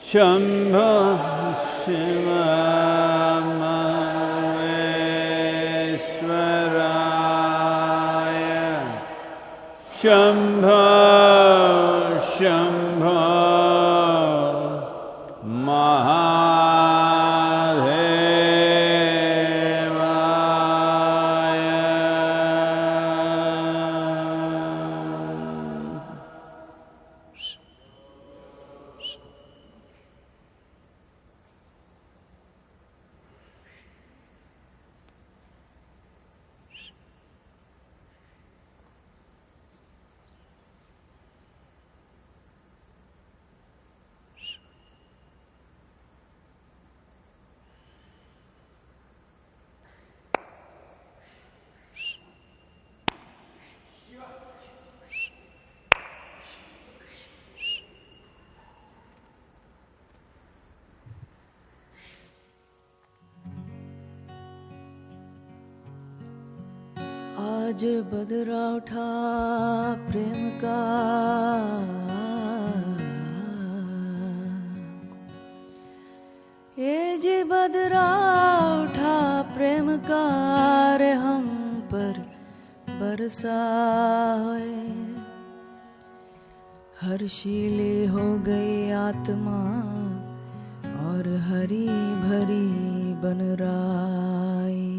Shambho Shivameswaraya Shambho Shambho आज बदरा उठा प्रेम का ये जी बदरा उठा प्रेम का रे हम पर बरसा है हर्षीली हो गई आत्मा और हरी भरी बन राई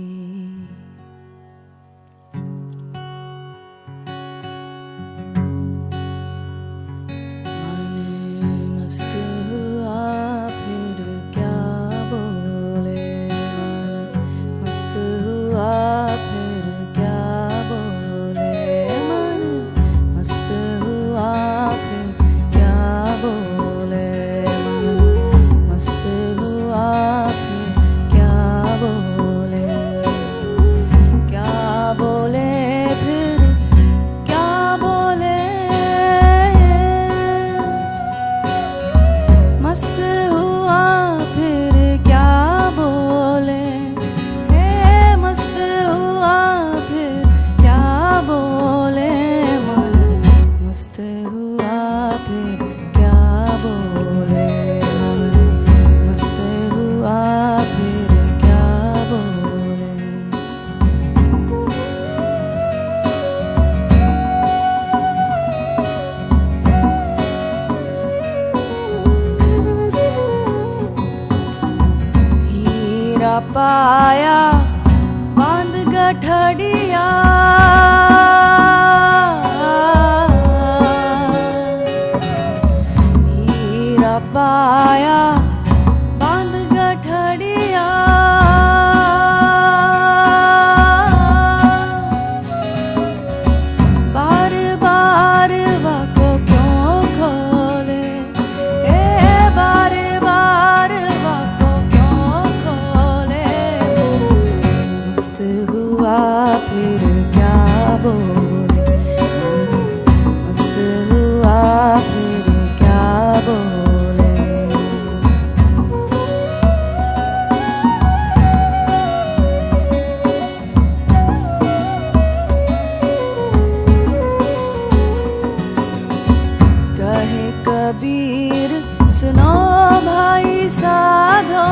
पाया बांध गठड़िया हीरा पाया बांध गठड़िया बार बार वाको क्यों खोले बार बार वाको क्यों खोले फिर क्या बोले मस्त हुआ फिर क्या बोले कहे कबीर सुनो भाई साधो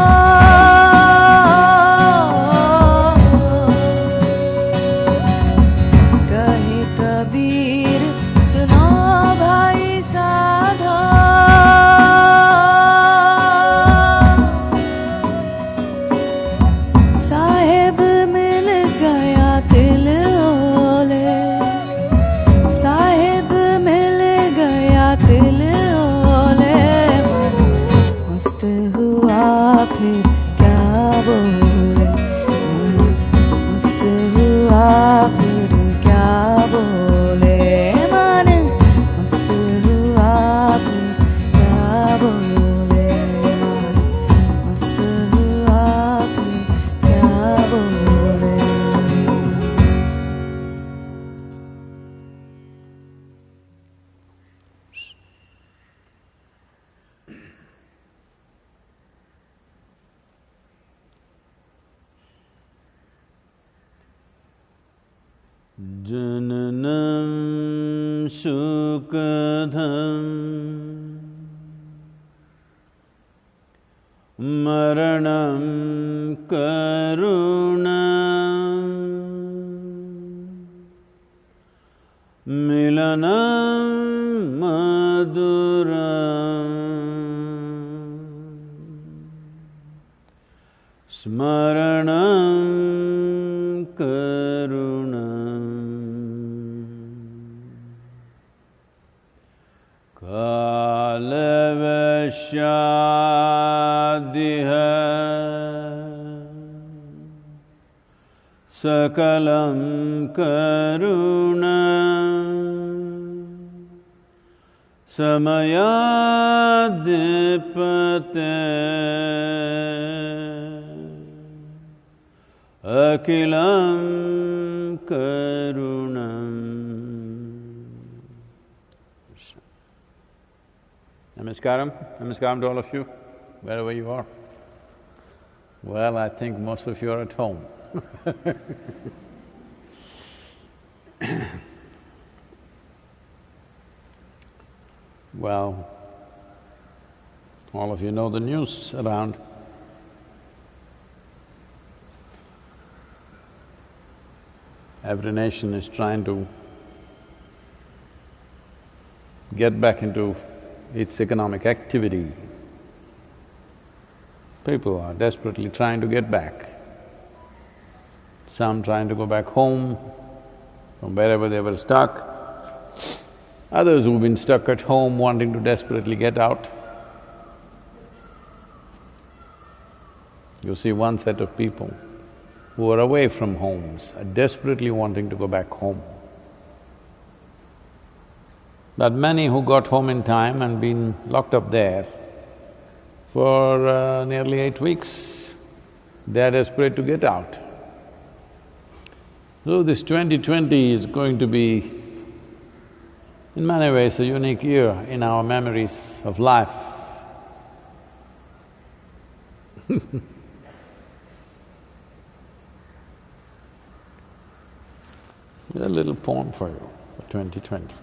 जननं सुखदं Maranam karunam milanam maduram smaranam karunam kalavashadiha sakalam karunam samayadipate akilam karunam. Namaskaram, namaskaram to all of you, wherever you are. Well, I think most of you are at home. Well, all of you know the news around. Every nation is trying to get back into its economic activity. People are desperately trying to get back. Some trying to go back home from wherever they were stuck. Others who've been stuck at home wanting to desperately get out. You see one set of people who are away from homes, are desperately wanting to go back home. But many who got home in time and been locked up there for nearly 8 weeks, they are desperate to get out. So this 2020 is going to be, in many ways, a unique year in our memories of life. Here's a little poem for you for 2020.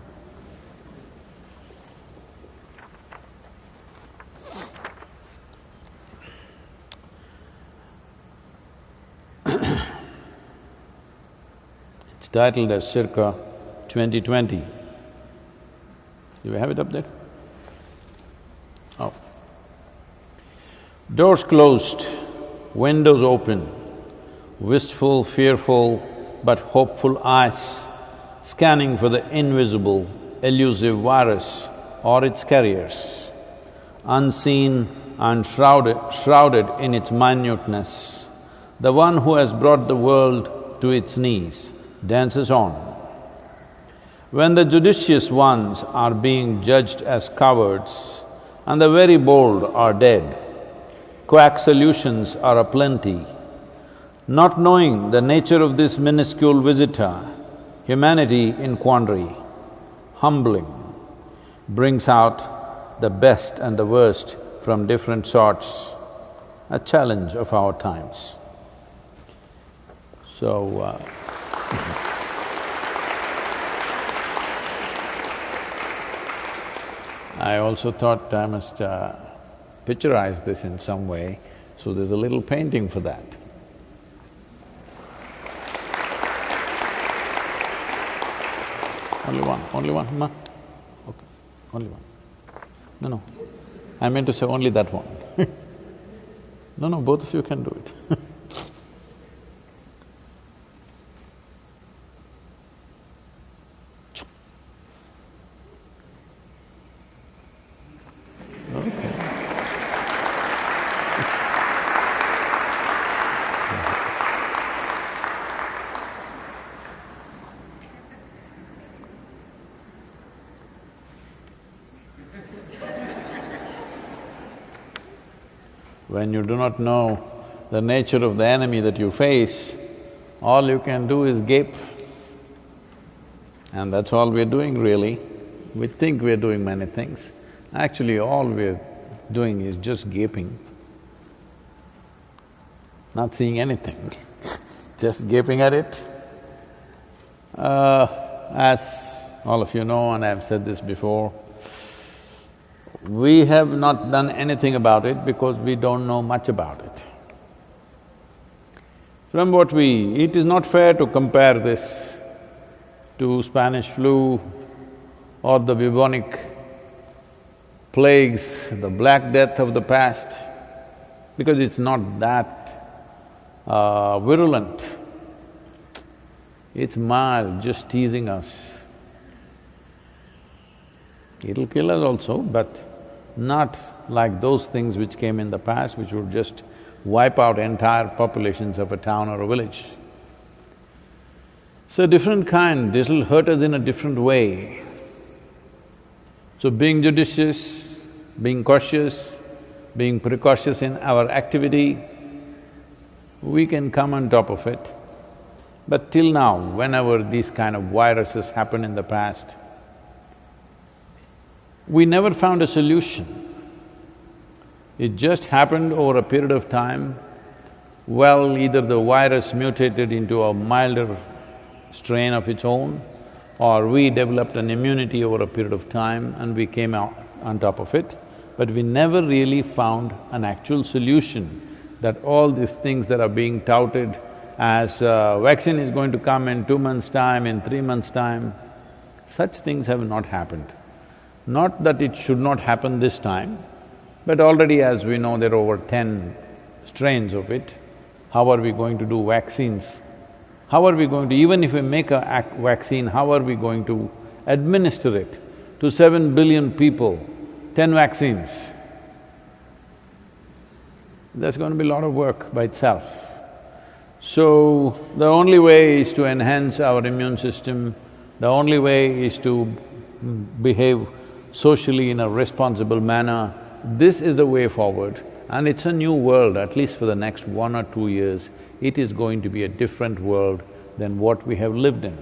It's titled as Circa 2020. Do we have it up there? Oh. Doors closed, windows open, wistful, fearful, but hopeful eyes scanning for the invisible, elusive virus or its carriers, unseen and shrouded in its minuteness. The one who has brought the world to its knees dances on. When the judicious ones are being judged as cowards and the very bold are dead, quack solutions are aplenty. Not knowing the nature of this minuscule visitor, humanity in quandary, humbling, brings out the best and the worst from different sorts, a challenge of our times. So, I also thought I must picturize this in some way, so there's a little painting for that. Only one, ma? Okay, only one. No, I meant to say only that one. No, both of you can do it. When you do not know the nature of the enemy that you face, all you can do is gape. And that's all we're doing really. We think we're doing many things. Actually, all we're doing is just gaping, not seeing anything, just gaping at it. As all of you know, and I've said this before, We have not done anything about it because we don't know much about it. It is not fair to compare this to Spanish flu or the bubonic plagues, the Black Death of the past, because it's not that virulent. It's mild, just teasing us. It'll kill us also, but not like those things which came in the past, which would just wipe out entire populations of a town or a village. So different kind, this'll hurt us in a different way. So being judicious, being cautious, being precautious in our activity, we can come on top of it. But till now, whenever these kind of viruses happen in the past, we never found a solution. It just happened over a period of time. Well, either the virus mutated into a milder strain of its own, or we developed an immunity over a period of time and we came out on top of it. But we never really found an actual solution that all these things that are being touted as vaccine is going to come in 2 months' time, in 3 months' time, such things have not happened. Not that it should not happen this time, but already as we know there are over 10 strains of it. How are we going to do vaccines? How are we going to… even if we make a vaccine, how are we going to administer it to 7 billion people, 10 vaccines? That's going to be a lot of work by itself. So, the only way is to enhance our immune system, the only way is to behave socially in a responsible manner. This is the way forward, and it's a new world, at least for the next 1 or 2 years. It is going to be a different world than what we have lived in.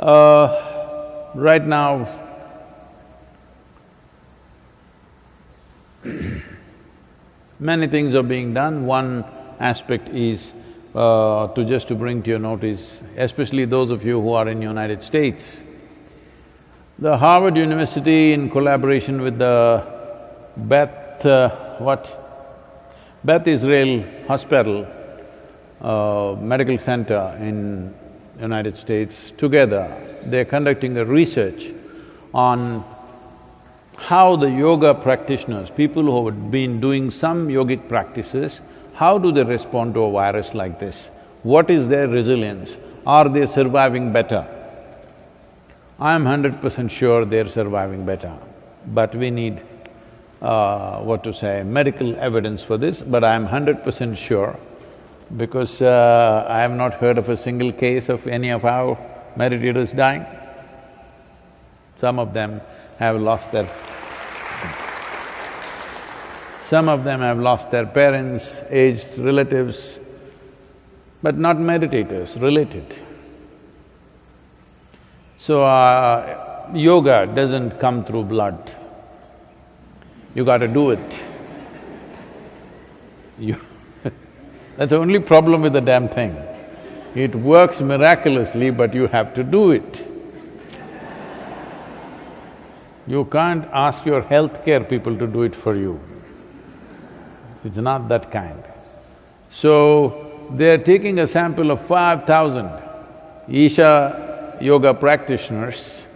Right now, many things are being done. One aspect is to bring to your notice, especially those of you who are in United States, the Harvard University in collaboration with the Beth Israel Hospital, medical center in United States, together they're conducting a research on how the yoga practitioners, people who have been doing some yogic practices, how do they respond to a virus like this? What is their resilience? Are they surviving better? I'm 100% sure they're surviving better, but we need, medical evidence for this, but I'm 100% sure because I have not heard of a single case of any of our meditators dying. Some of them have lost their… some of them have lost their parents, aged relatives, but not meditators, related. So, yoga doesn't come through blood. You gotta do it. That's the only problem with the damn thing. It works miraculously, but you have to do it. You can't ask your healthcare people to do it for you. It's not that kind. So, they're taking a sample of 5,000 Isha yoga practitioners,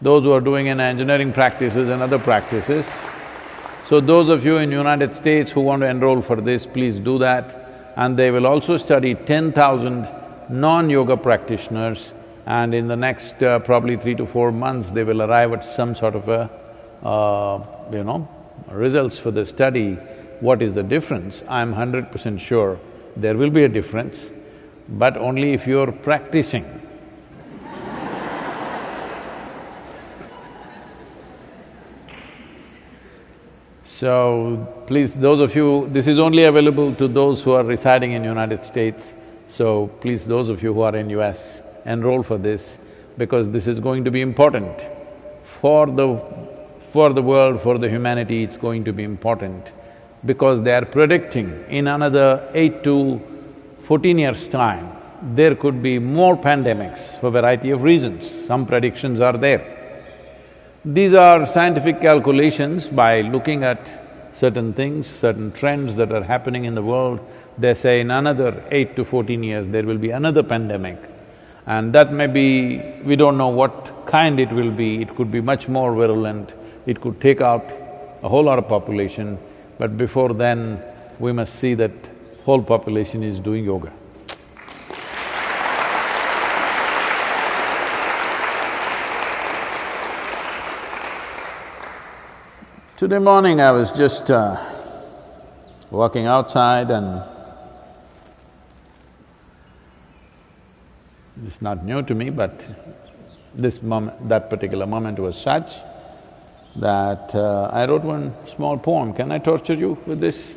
those who are doing in engineering practices and other practices. So those of you in United States who want to enroll for this, please do that. And they will also study 10,000 non-yoga practitioners, and in the next probably 3 to 4 months, they will arrive at some sort of a, results for the study. What is the difference? I'm 100% sure there will be a difference, but only if you're practicing. So, please, those of you… this is only available to those who are residing in United States, so please, those of you who are in US, enroll for this, because this is going to be important. For the world, for the humanity, it's going to be important, because they are predicting in another 8 to 14 years' time, there could be more pandemics for a variety of reasons. Some predictions are there. These are scientific calculations by looking at certain things, certain trends that are happening in the world. They say in another 8 to 14 years there will be another pandemic. And that may be… we don't know what kind it will be, it could be much more virulent, it could take out a whole lot of population, but before then, we must see that whole population is doing yoga. Today morning I was just walking outside and it's not new to me, but that particular moment was such that I wrote one small poem. Can I torture you with this?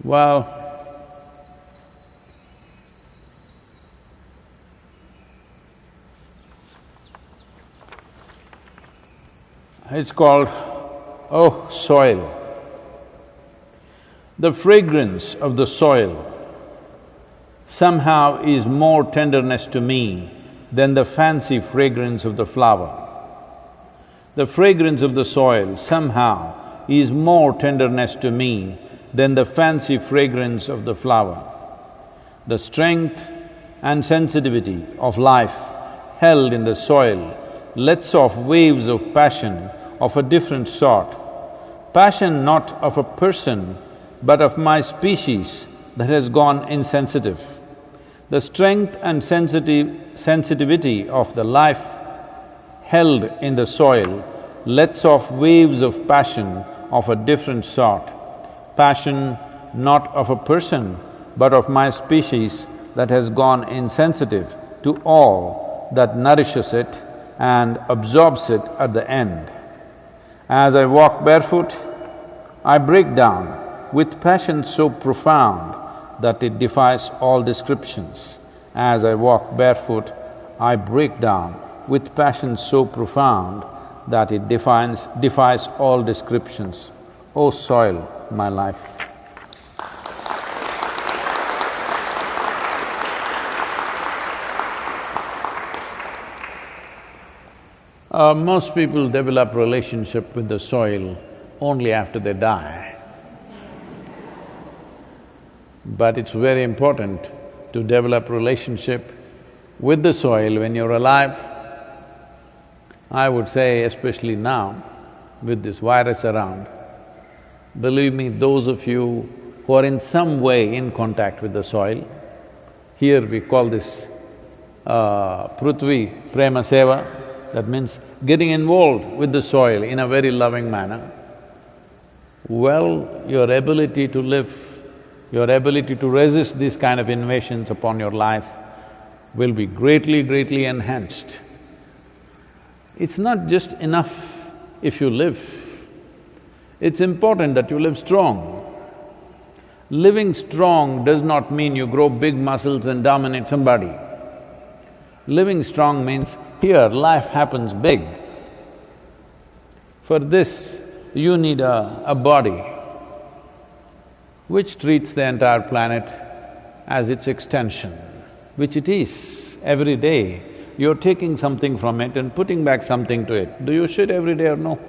Well, it's called, Oh Soil. The fragrance of the soil somehow is more tenderness to me than the fancy fragrance of the flower. The fragrance of the soil somehow is more tenderness to me than the fancy fragrance of the flower. The strength and sensitivity of life held in the soil lets off waves of passion of a different sort. Passion not of a person, but of my species that has gone insensitive. The strength and sensitivity of the life held in the soil lets off waves of passion of a different sort. Passion not of a person, but of my species that has gone insensitive to all that nourishes it and absorbs it at the end. As I walk barefoot, I break down with passion so profound that it defies all descriptions. As I walk barefoot, I break down with passion so profound that it defies all descriptions. O soil, my life. Most people develop relationship with the soil only after they die. But it's very important to develop relationship with the soil when you're alive. I would say especially now, with this virus around, believe me, those of you who are in some way in contact with the soil, here we call this Prithvi Prema Seva, that means getting involved with the soil in a very loving manner. Well, your ability to live, your ability to resist these kind of invasions upon your life will be greatly enhanced. It's not just enough if you live, it's important that you live strong. Living strong does not mean you grow big muscles and dominate somebody. Living strong means here life happens big. For this, you need a body which treats the entire planet as its extension, which it is. Every day, you're taking something from it and putting back something to it. Do you shit every day or no?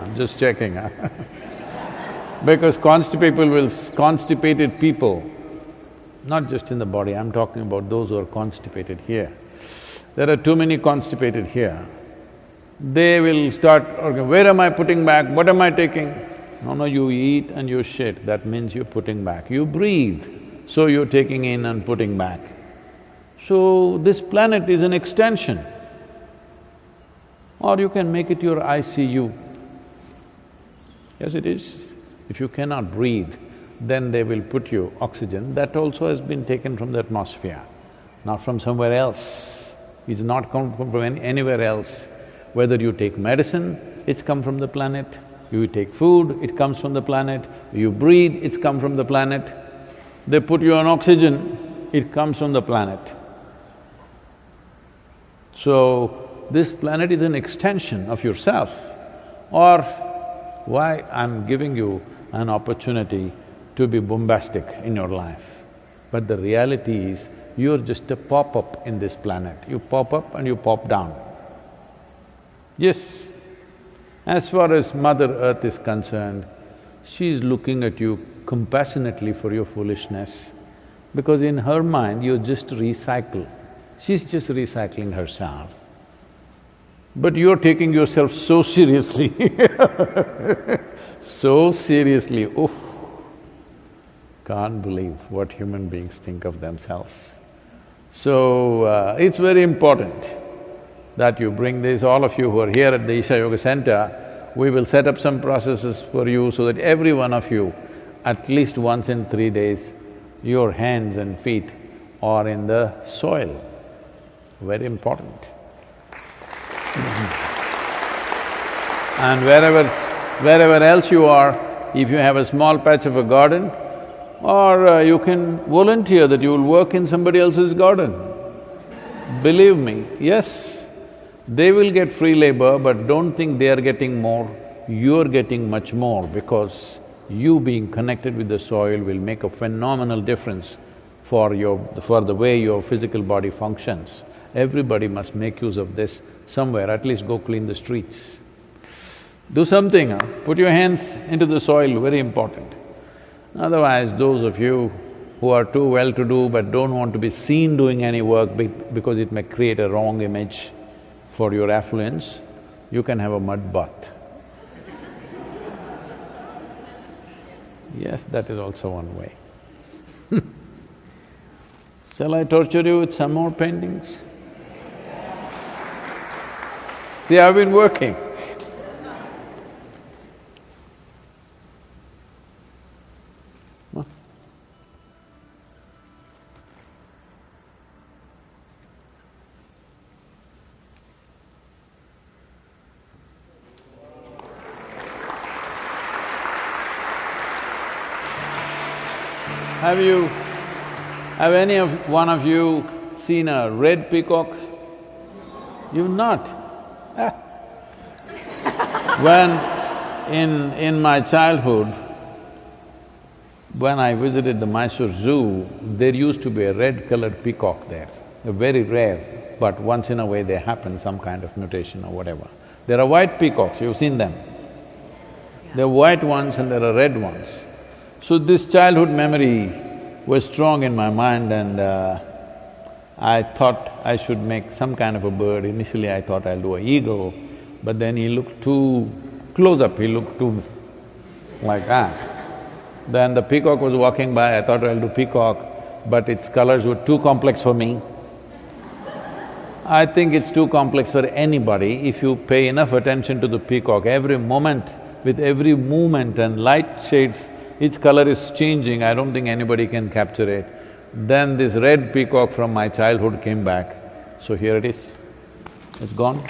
I'm just checking, huh? Because constipated people, not just in the body, I'm talking about those who are constipated here. There are too many constipated here. They will start, okay, where am I putting back, what am I taking? No, you eat and you shit, that means you're putting back. You breathe, so you're taking in and putting back. So this planet is an extension. Or you can make it your ICU. Yes, it is. If you cannot breathe, then they will put you oxygen. That also has been taken from the atmosphere, not from somewhere else. It's not come from anywhere else. Whether you take medicine, it's come from the planet. You take food, it comes from the planet. You breathe, it's come from the planet. They put you on oxygen, it comes from the planet. So, this planet is an extension of yourself. Or why I'm giving you an opportunity to be bombastic in your life. But the reality is, You're just a pop-up in this planet. You pop up and you pop down. Yes, as far as Mother Earth is concerned, she's looking at you compassionately for your foolishness, because in her mind you're just recycle. She's just recycling herself. But you're taking yourself so seriously so seriously, oof, can't believe what human beings think of themselves. So, it's very important that you bring this. All of you who are here at the Isha Yoga Center, we will set up some processes for you so that every one of you, at least once in 3 days, your hands and feet are in the soil. Very important. And wherever else you are, if you have a small patch of a garden, or you can volunteer that you will work in somebody else's garden. Believe me, yes, they will get free labor, but don't think they are getting more, you're getting much more, because you being connected with the soil will make a phenomenal difference for the way your physical body functions. Everybody must make use of this somewhere, at least go clean the streets. Do something, huh? Put your hands into the soil, very important. Otherwise, those of you who are too well-to-do but don't want to be seen doing any work because it may create a wrong image for your affluence, you can have a mud bath. Yes, that is also one way. Shall I torture you with some more paintings? See, I've been working. Have any one of you seen a red peacock? You've not? When in my childhood, when I visited the Mysore Zoo, there used to be a red-colored peacock there. They're very rare, but once in a way they happen, some kind of mutation or whatever. There are white peacocks, you've seen them. There are white ones and there are red ones. So this childhood memory was strong in my mind, and I thought I should make some kind of a bird. Initially I thought I'll do an eagle, but then he looked too close up, he looked too like that. Then the peacock was walking by, I thought I'll do peacock, but its colors were too complex for me. I think it's too complex for anybody. If you pay enough attention to the peacock, every moment, with every movement and light shades, its color is changing, I don't think anybody can capture it. Then this red peacock from my childhood came back, so here it is. It's gone.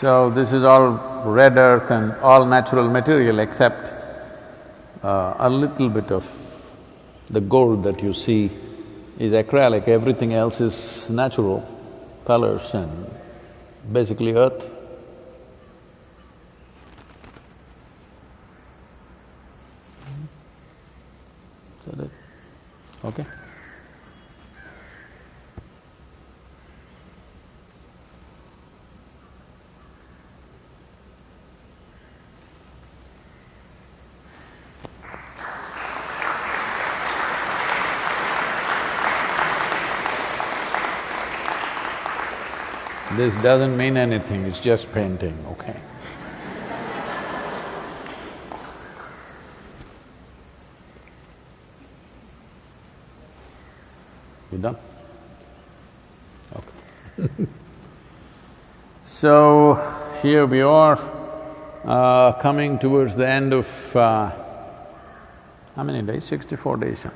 So this is all red earth and all natural material except a little bit of the gold that you see is acrylic, everything else is natural colors and basically earth. Is that it? Okay. This doesn't mean anything, it's just painting, okay? You done? Okay. So, here we are, coming towards the end of… how many days? 64 days, huh?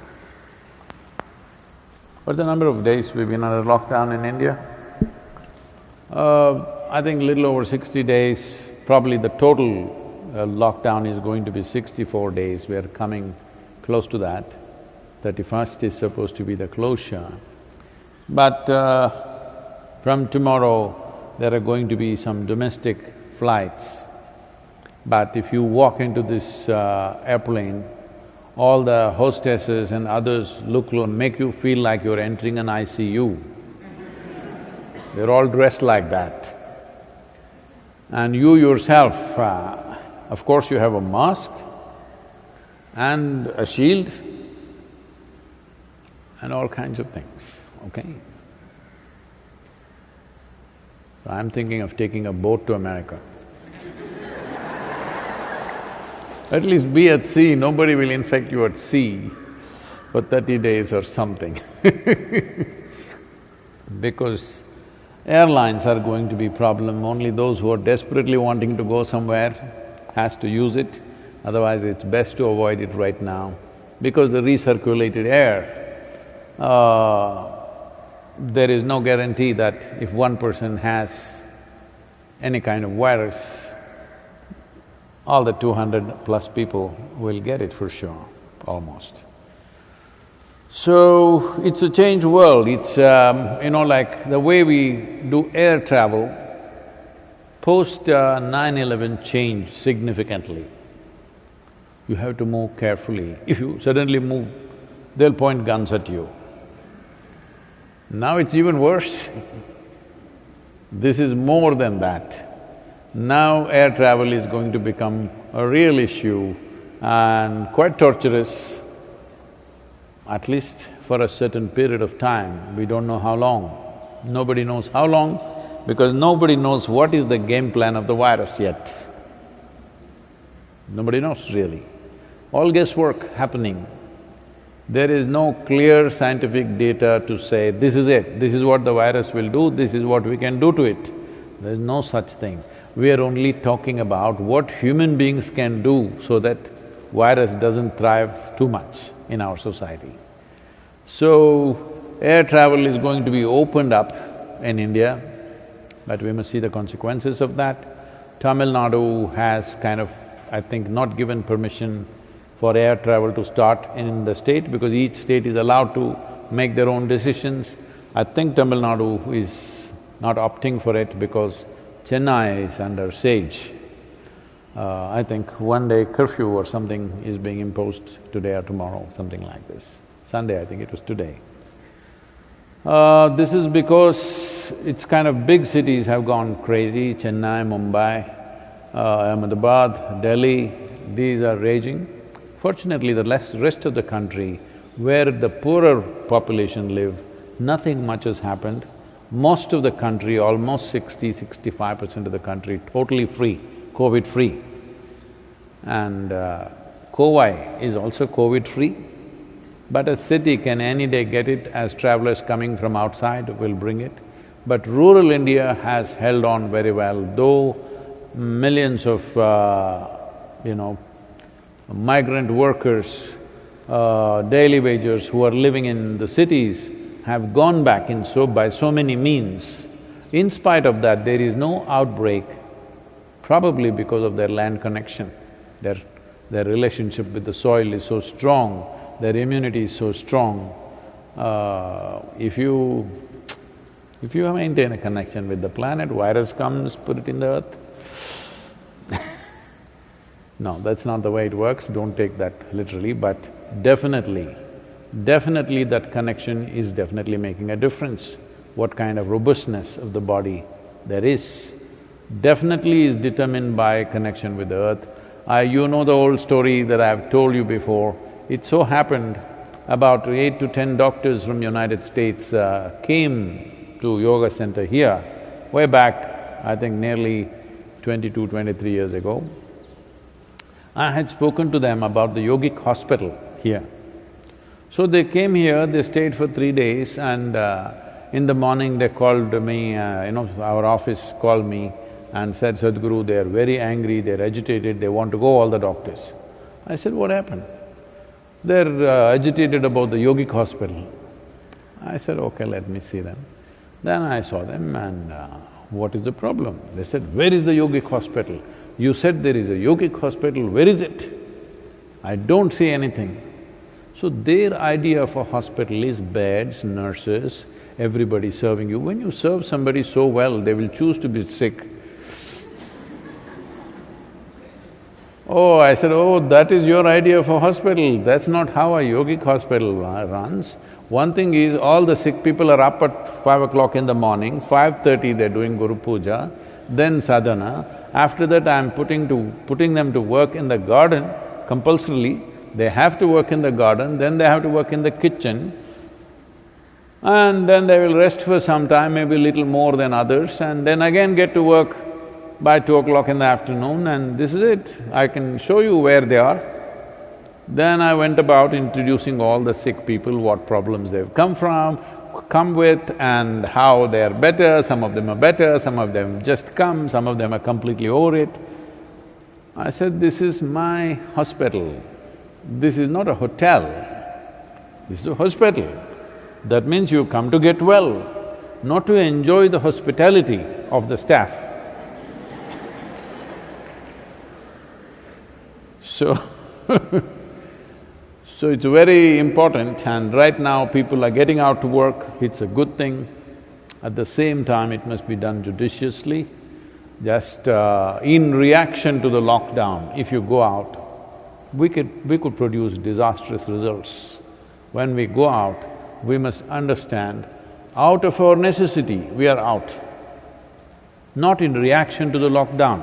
What's the number of days we've been under lockdown in India? I think little over 60 days, probably the total lockdown is going to be 64 days, we're coming close to that. 31st is supposed to be the closure. But from tomorrow, there are going to be some domestic flights. But if you walk into this airplane, all the hostesses and others make you feel like you're entering an ICU. They're all dressed like that. And you yourself, of course you have a mask and a shield and all kinds of things, okay? So I'm thinking of taking a boat to America. At least be at sea, nobody will infect you at sea for 30 days or something because airlines are going to be problem, only those who are desperately wanting to go somewhere has to use it, otherwise it's best to avoid it right now. Because the recirculated air, there is no guarantee that if one person has any kind of virus, all the 200 plus people will get it for sure, almost. So, it's a changed world, it's like the way we do air travel, post 9/11 changed significantly. You have to move carefully. If you suddenly move, they'll point guns at you. Now it's even worse. This is more than that. Now air travel is going to become a real issue and quite torturous, at least for a certain period of time. We don't know how long. Nobody knows how long because nobody knows what is the game plan of the virus yet. Nobody knows really. All guesswork happening. There is no clear scientific data to say, this is it, this is what the virus will do, this is what we can do to it. There is no such thing. We are only talking about what human beings can do so that virus doesn't thrive too much in our society. So, air travel is going to be opened up in India, but we must see the consequences of that. Tamil Nadu has kind of, I think, not given permission for air travel to start in the state because each state is allowed to make their own decisions. I think Tamil Nadu is not opting for it because Chennai is under siege. I think one day curfew or something is being imposed today or tomorrow, something like this. Sunday, I think it was today. This is because it's kind of big cities have gone crazy, Chennai, Mumbai, Ahmedabad, Delhi, these are raging. Fortunately, the rest of the country, where the poorer population live, nothing much has happened. Most of the country, almost 65% of the country, totally free, COVID-free. And Kovai is also COVID-free, but a city can any day get it as travelers coming from outside will bring it. But rural India has held on very well, though millions of, migrant workers, daily wagers who are living in the cities have gone back by so many means. In spite of that, there is no outbreak, probably because of their land connection. Their relationship with the soil is so strong, their immunity is so strong. If you maintain a connection with the planet, virus comes, put it in the earth. No, that's not the way it works, don't take that literally, but definitely that connection is definitely making a difference. What kind of robustness of the body there is, definitely is determined by connection with the earth. You know the old story that I've told you before. It so happened about 8 to 10 doctors from United States came to yoga center here way back, I think nearly 22, 23 years ago. I had spoken to them about the yogic hospital here. So they came here, they stayed for 3 days and in the morning they called me, our office called me and said, Sadhguru, they're very angry, they're agitated, they want to go, all the doctors. I said, what happened? They're agitated about the yogic hospital. I said, okay, let me see them. Then I saw them and what is the problem? They said, where is the yogic hospital? You said there is a yogic hospital, where is it? I don't see anything. So their idea of a hospital is beds, nurses, everybody serving you. When you serve somebody so well, they will choose to be sick. Oh, I said, oh, that is your idea of a hospital, that's not how a yogic hospital runs. One thing is, all the sick people are up at 5 o'clock in the morning, 5:30 they're doing Guru Puja, then sadhana. After that I'm putting them to work in the garden compulsorily. They have to work in the garden, then they have to work in the kitchen, and then they will rest for some time, maybe a little more than others, and then again get to work by 2 o'clock in the afternoon, and this is it. I can show you where they are. Then I went about introducing all the sick people, what problems they've come with and how they are better. Some of them are better, some of them just come, some of them are completely over it. I said, this is my hospital. This is not a hotel, this is a hospital. That means you come to get well, not to enjoy the hospitality of the staff. So so it's very important, and right now people are getting out to work, it's a good thing. At the same time, it must be done judiciously. Just in reaction to the lockdown, if you go out, we could produce disastrous results. When we go out, we must understand, out of our necessity, we are out, not in reaction to the lockdown.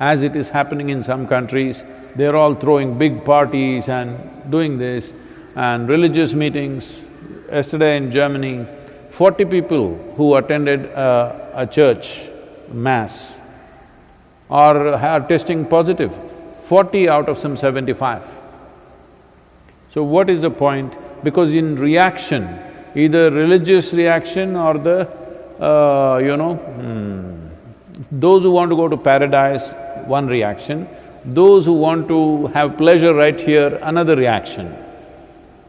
As it is happening in some countries, they're all throwing big parties and doing this, and religious meetings. Yesterday in Germany, 40 people who attended a church mass are testing positive, 40 out of some 75. So what is the point? Because in reaction, either religious reaction or the, those who want to go to paradise, one reaction, those who want to have pleasure right here, another reaction.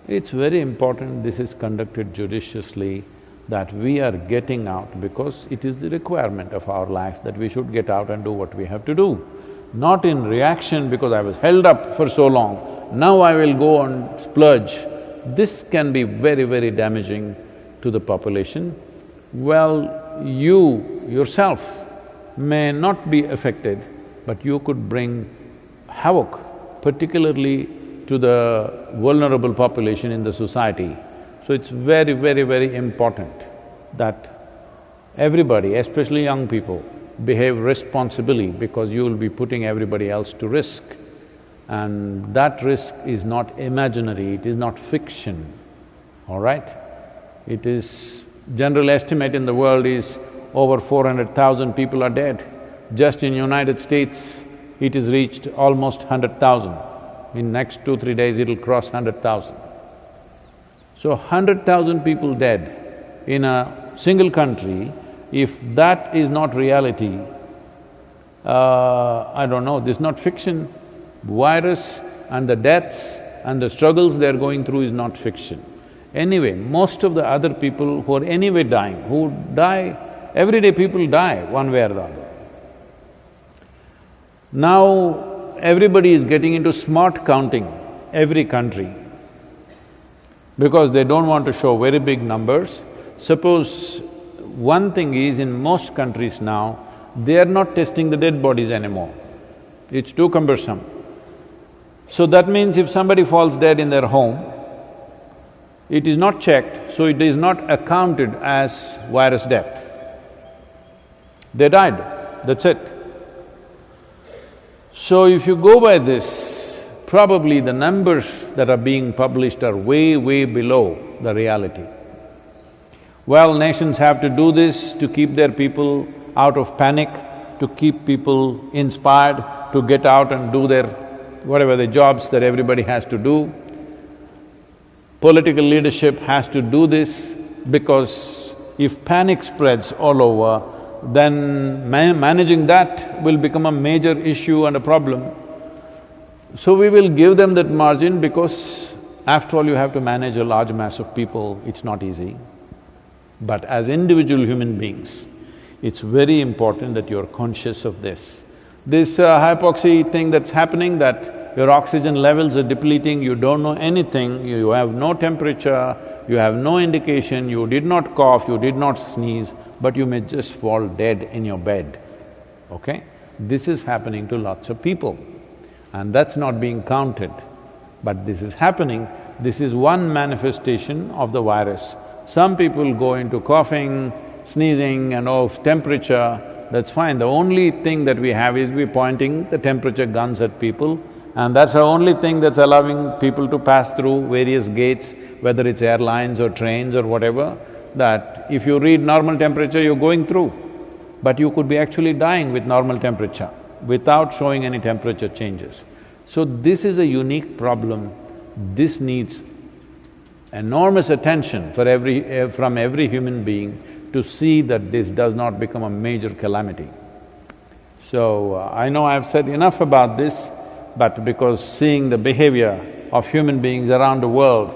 It's very important this is conducted judiciously, that we are getting out because it is the requirement of our life that we should get out and do what we have to do. Not in reaction because I was held up for so long, now I will go and splurge. This can be very, very damaging to the population. Well, you yourself may not be affected, but you could bring havoc, particularly to the vulnerable population in the society. So it's very, very, very important that everybody, especially young people, behave responsibly because you will be putting everybody else to risk. And that risk is not imaginary, it is not fiction, all right? It is… general estimate in the world is over 400,000 people are dead. Just in United States, it has reached almost 100,000. In next 2-3 days, it'll cross 100,000. So 100,000 people dead in a single country, if that is not reality, I don't know, this is not fiction. Virus and the deaths and the struggles they're going through is not fiction. Anyway, most of the other people who are anyway dying, who die, everyday people die one way or the other. Now, everybody is getting into smart counting, every country, because they don't want to show very big numbers. Suppose one thing is, in most countries now, they are not testing the dead bodies anymore. It's too cumbersome. So that means if somebody falls dead in their home, it is not checked, so it is not accounted as virus death. They died, that's it. So if you go by this, probably the numbers that are being published are way, way below the reality. Well, nations have to do this to keep their people out of panic, to keep people inspired to get out and do their… whatever the jobs that everybody has to do. Political leadership has to do this because if panic spreads all over, then managing that will become a major issue and a problem. So we will give them that margin because after all you have to manage a large mass of people, it's not easy. But as individual human beings, it's very important that you're conscious of this. This hypoxia thing that's happening, that your oxygen levels are depleting, you don't know anything, you have no temperature, you have no indication, you did not cough, you did not sneeze, but you may just fall dead in your bed, okay? This is happening to lots of people, and that's not being counted. But this is happening, this is one manifestation of the virus. Some people go into coughing, sneezing and temperature, that's fine. The only thing that we have is we're pointing the temperature guns at people, and that's the only thing that's allowing people to pass through various gates, whether it's airlines or trains or whatever, that if you read normal temperature, you're going through. But you could be actually dying with normal temperature without showing any temperature changes. So this is a unique problem. This needs enormous attention from every human being to see that this does not become a major calamity. So, I know I've said enough about this, but because seeing the behavior of human beings around the world,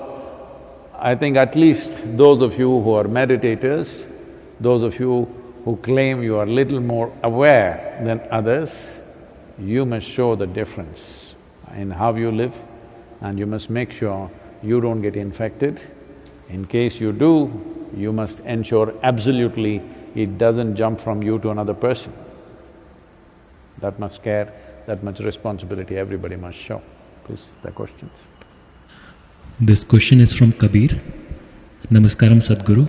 I think at least those of you who are meditators, those of you who claim you are little more aware than others, you must show the difference in how you live, and you must make sure you don't get infected. In case you do, you must ensure absolutely it doesn't jump from you to another person. That much care, that much responsibility everybody must show. Please, the questions. This question is from Kabir. Namaskaram Sadhguru.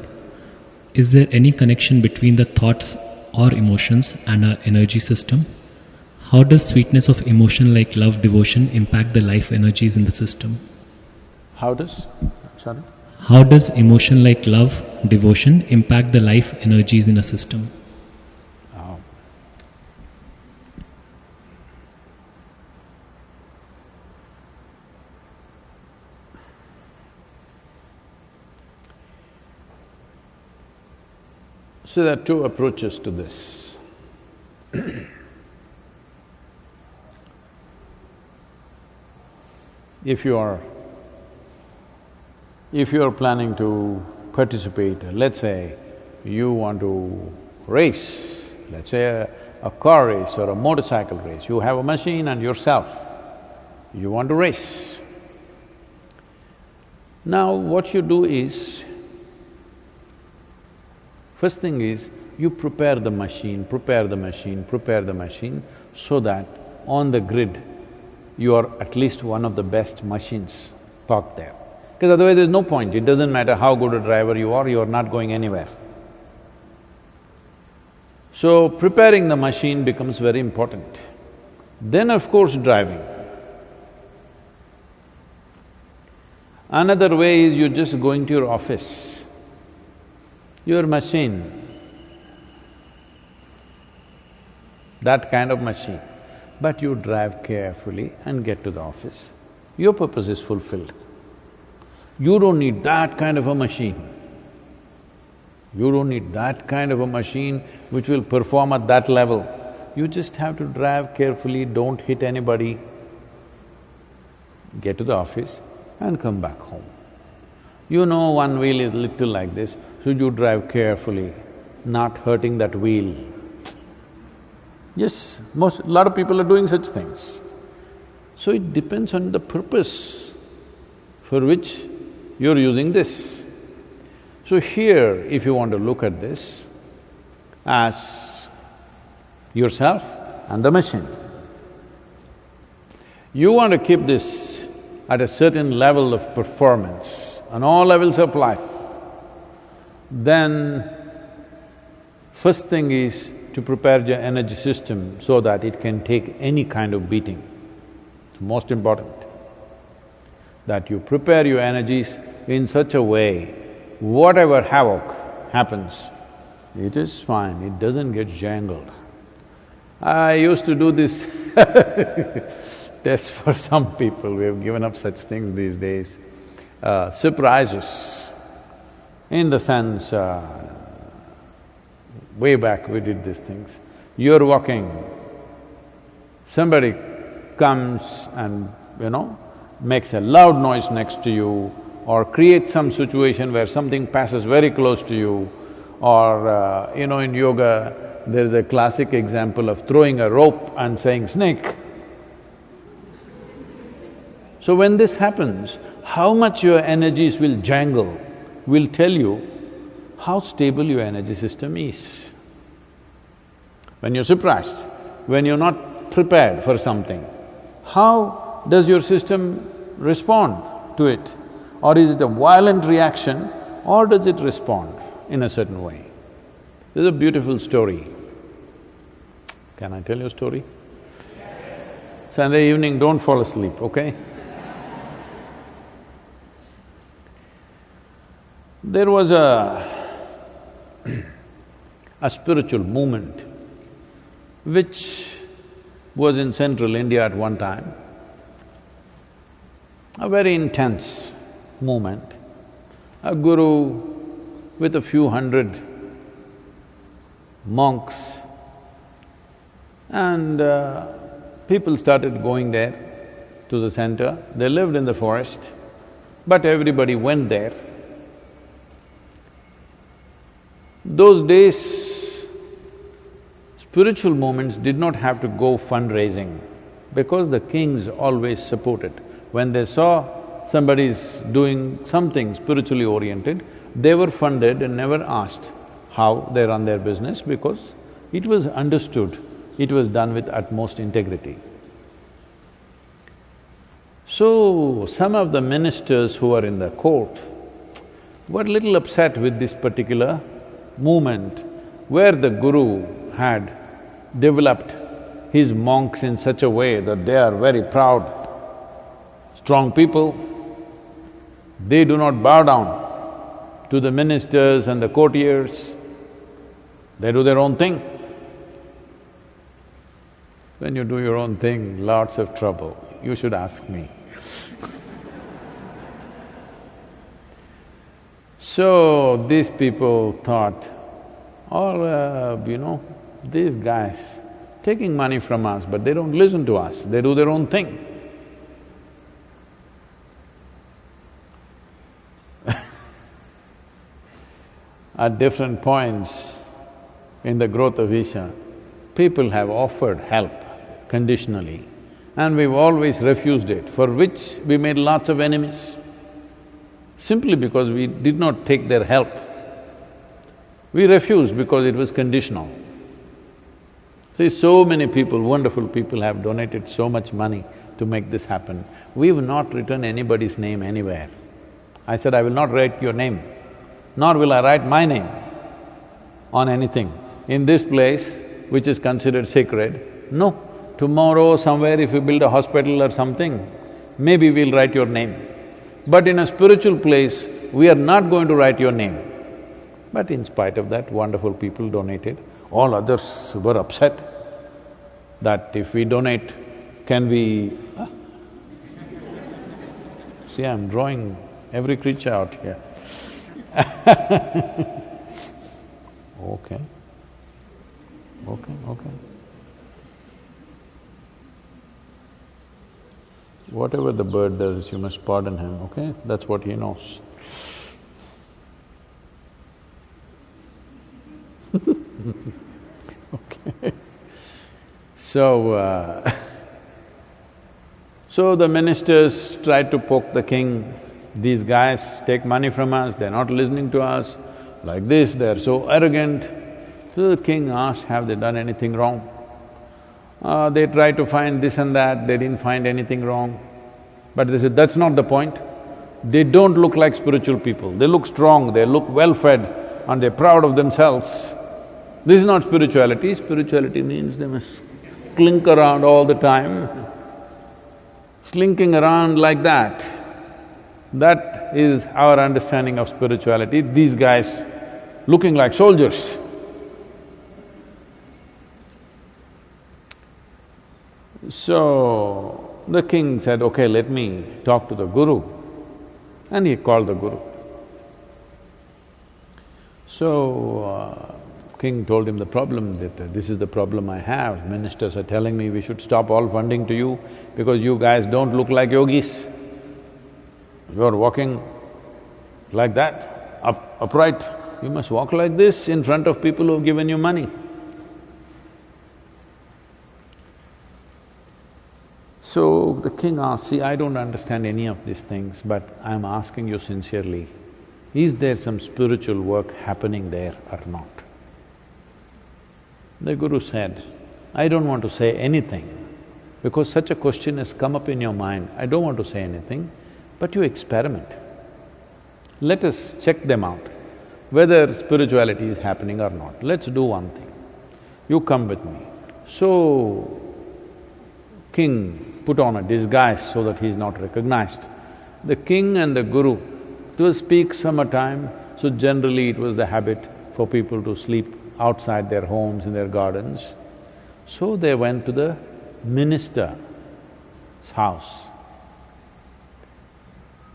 Is there any connection between the thoughts or emotions and our energy system? How does sweetness of emotion like love, devotion impact the life energies in the system? How does? Sorry? How does emotion like love, devotion impact the life energies in a system? So there are two approaches to this. If you are planning to participate, let's say you want to race, let's say a car race or a motorcycle race, you have a machine and yourself, you want to race. Now what you do is, first thing is, you prepare the machine so that on the grid, you are at least one of the best machines parked there. Because otherwise there's no point, it doesn't matter how good a driver you are not going anywhere. So preparing the machine becomes very important. Then of course driving. Another way is you're just going to your office. Your machine, that kind of machine, but you drive carefully and get to the office. Your purpose is fulfilled. You don't need that kind of a machine. You don't need that kind of a machine which will perform at that level. You just have to drive carefully, don't hit anybody, get to the office and come back home. You know one wheel is little like this, so you drive carefully, not hurting that wheel. Yes, a lot of people are doing such things. So it depends on the purpose for which you're using this. So here, if you want to look at this as yourself and the machine, you want to keep this at a certain level of performance on all levels of life, then first thing is to prepare your energy system so that it can take any kind of beating. It's most important that you prepare your energies in such a way, whatever havoc happens, it is fine, it doesn't get jangled. I used to do this test for some people, we have given up such things these days. Surprises, in the sense, way back we did these things. You're walking, somebody comes and, makes a loud noise next to you or creates some situation where something passes very close to you, Or in yoga, there is a classic example of throwing a rope and saying snake. So when this happens, how much your energies will jangle will tell you how stable your energy system is. When you're surprised, when you're not prepared for something, how does your system respond to it? Or is it a violent reaction, or does it respond in a certain way? There's a beautiful story. Can I tell you a story? Sunday evening, don't fall asleep, okay? There was a spiritual movement which was in central India at one time, a very intense movement. A guru with a few hundred monks, and people started going there to the center. They lived in the forest, but everybody went there. Those days, spiritual movements did not have to go fundraising because the kings always supported. When they saw somebody's doing something spiritually oriented, they were funded and never asked how they run their business because it was understood, it was done with utmost integrity. So, some of the ministers who were in the court were little upset with this particular movement where the guru had developed his monks in such a way that they are very proud, strong people. They do not bow down to the ministers and the courtiers, they do their own thing. When you do your own thing, lots of trouble, you should ask me. So, these people thought, these guys taking money from us, but they don't listen to us, they do their own thing. At different points in the growth of Isha, people have offered help conditionally, and we've always refused it, for which we made lots of enemies. Simply because we did not take their help. We refused because it was conditional. See, so many people, wonderful people have donated so much money to make this happen. We've not written anybody's name anywhere. I said, I will not write your name, nor will I write my name on anything. In this place, which is considered sacred, no. Tomorrow somewhere if you build a hospital or something, maybe we'll write your name. But in a spiritual place, we are not going to write your name. But in spite of that, wonderful people donated. All others were upset that if we donate, can we… See, I'm drawing every creature out here. Okay. Okay. Whatever the bird does, you must pardon him, okay? That's what he knows. Okay. So the ministers tried to poke the king. These guys take money from us, they're not listening to us, like this, they're so arrogant. So the king asked, have they done anything wrong? They tried to find this and that, they didn't find anything wrong. But they said, that's not the point. They don't look like spiritual people, they look strong, they look well-fed and they're proud of themselves. This is not spirituality. Spirituality means they must clink around all the time, slinking around like that. That is our understanding of spirituality. These guys looking like soldiers. So, the king said, okay, let me talk to the guru. And he called the guru. So, king told him the problem, that this is the problem I have. Ministers are telling me we should stop all funding to you because you guys don't look like yogis. You're walking like that, upright, You must walk like this in front of people who've given you money. So the king asked, see, I don't understand any of these things, but I'm asking you sincerely, is there some spiritual work happening there or not? The Guru said, I don't want to say anything, because such a question has come up in your mind, I don't want to say anything, but you experiment. Let us check them out, whether spirituality is happening or not. Let's do one thing. You come with me. So, king put on a disguise so that he is not recognized. The king and the Guru, it was peak summertime, so generally it was the habit for people to sleep outside their homes, in their gardens. So they went to the minister's house.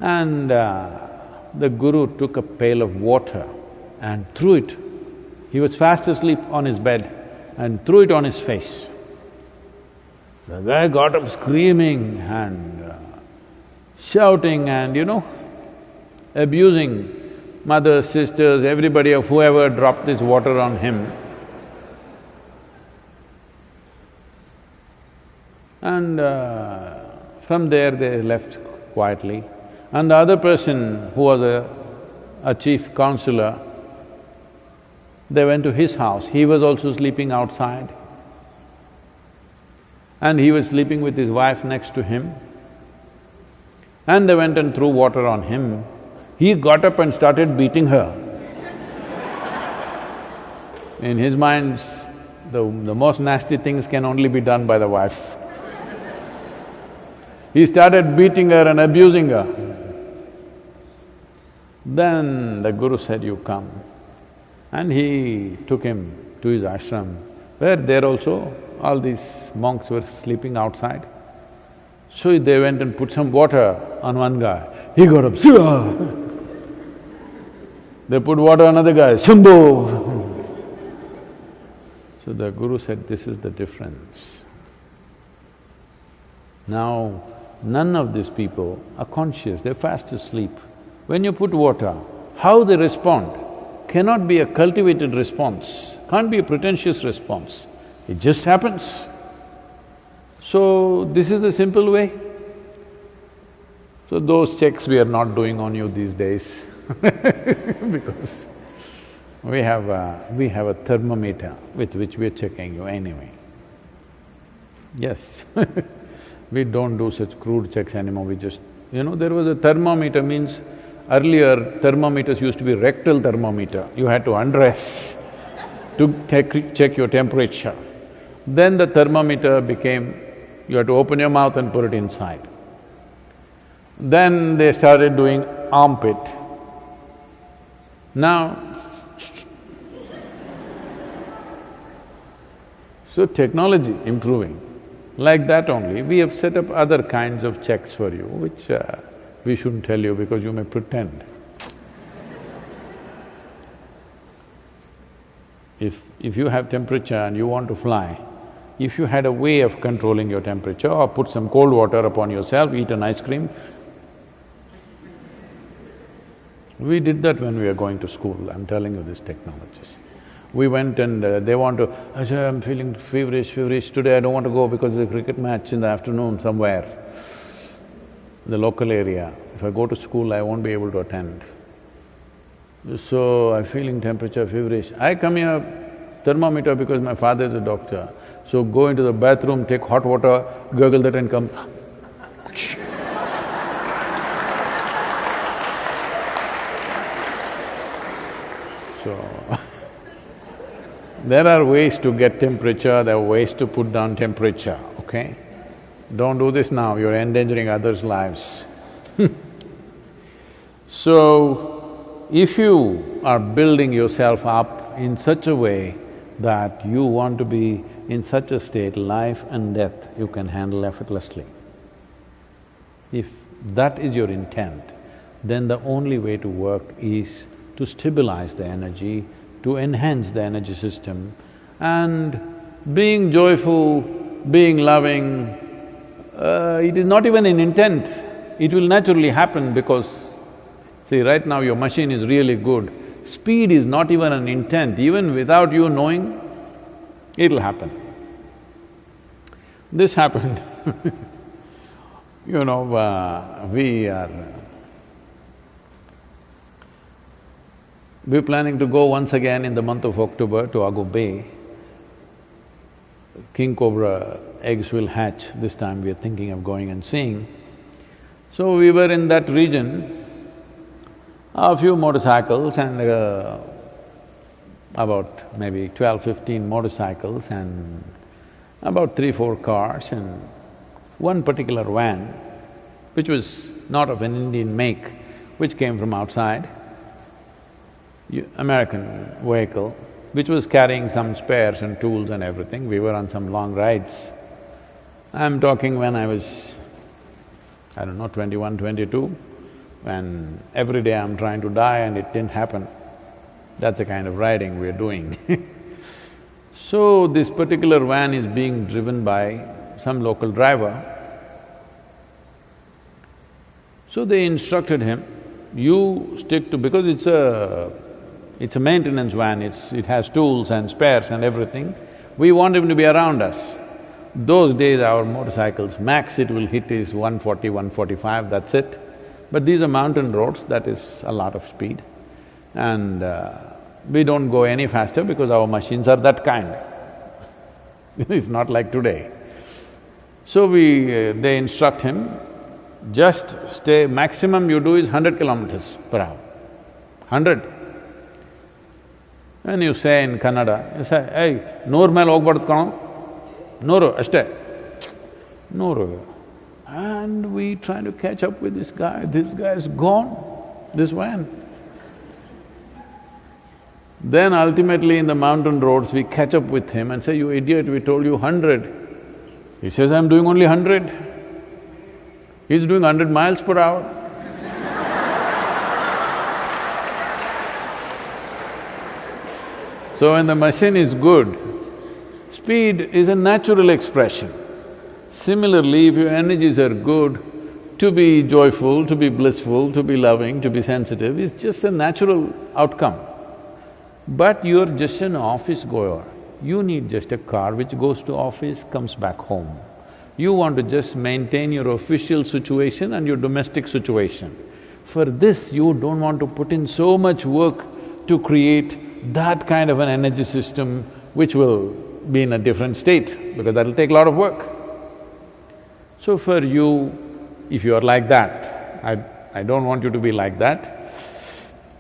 And the Guru took a pail of water and threw it. He was fast asleep on his bed and threw it on his face. The guy got up screaming and shouting and, abusing mothers, sisters, everybody of whoever dropped this water on him. And from there they left quietly. And the other person who was a chief counselor, they went to his house. He was also sleeping outside. And he was sleeping with his wife next to him. And they went and threw water on him. He got up and started beating her. In his mind, the most nasty things can only be done by the wife. He started beating her and abusing her. Then the Guru said, you come. And he took him to his ashram, where there also all these monks were sleeping outside. So they went and put some water on one guy. He got up, Shiva! They put water on another guy, Shambho! So the Guru said, this is the difference. Now, none of these people are conscious, they're fast asleep. When you put water, how they respond cannot be a cultivated response, can't be a pretentious response. It just happens. So, this is the simple way. So those checks we are not doing on you these days because we have a thermometer with which we are checking you anyway. Yes we don't do such crude checks anymore, we just… there was a thermometer means, earlier thermometers used to be rectal thermometer, you had to undress to check your temperature. Then the thermometer became, you had to open your mouth and put it inside. Then they started doing armpit. Now, so technology improving. Like that only, we have set up other kinds of checks for you, which we shouldn't tell you because you may pretend. If you have temperature and you want to fly, if you had a way of controlling your temperature or put some cold water upon yourself, eat an ice cream. We did that when we were going to school, I'm telling you these technologies. We went and they want to, Ajay, I'm feeling feverish, today I don't want to go because there's a cricket match in the afternoon somewhere, in the local area. If I go to school, I won't be able to attend. So, I'm feeling temperature, feverish. I come here, thermometer, because my father is a doctor. So go into the bathroom, take hot water, gurgle that and come. So there are ways to get temperature, there are ways to put down temperature, okay? Don't do this now, you're endangering others' lives. So, if you are building yourself up in such a way that you want to be in such a state, life and death you can handle effortlessly. If that is your intent, then the only way to work is to stabilize the energy, to enhance the energy system, and being joyful, being loving, it is not even an intent, it will naturally happen because, see, right now your machine is really good. Speed is not even an intent, even without you knowing, it'll happen. This happened we're planning to go once again in the month of October to Aggo Bay. King cobra eggs will hatch, this time we are thinking of going and seeing. So we were in that region, a few motorcycles and about maybe 12-15 motorcycles and about 3-4 cars and one particular van, which was not of an Indian make, which came from outside, American vehicle, which was carrying some spares and tools and everything. We were on some long rides. I'm talking when I was, I don't know, 21, 22, when every day I'm trying to die and it didn't happen. That's the kind of riding we're doing So this particular van is being driven by some local driver. So they instructed him, you stick to… because it's a maintenance van, it has tools and spares and everything. We want him to be around us. Those days our motorcycles, max it will hit is 140, 145, that's it. But these are mountain roads, that is a lot of speed. And we don't go any faster because our machines are that kind. It's not like today. So they instruct him, just stay… maximum you do is 100 kilometers per hour, 100. And you say in Kannada, you say, hey, Noor mele hogbard kano, Nooru, ashte, Nooru. And we try to catch up with this guy is gone, this van. Then ultimately in the mountain roads, we catch up with him and say, you idiot, we told you 100. He says, I'm doing only 100. He's doing 100 miles per hour. So when the machine is good, speed is a natural expression. Similarly, if your energies are good, to be joyful, to be blissful, to be loving, to be sensitive is just a natural outcome. But you're just an office goer. You need just a car which goes to office, comes back home. You want to just maintain your official situation and your domestic situation. For this, you don't want to put in so much work to create that kind of an energy system which will be in a different state, because that'll take a lot of work. So for you, if you are like that, I don't want you to be like that,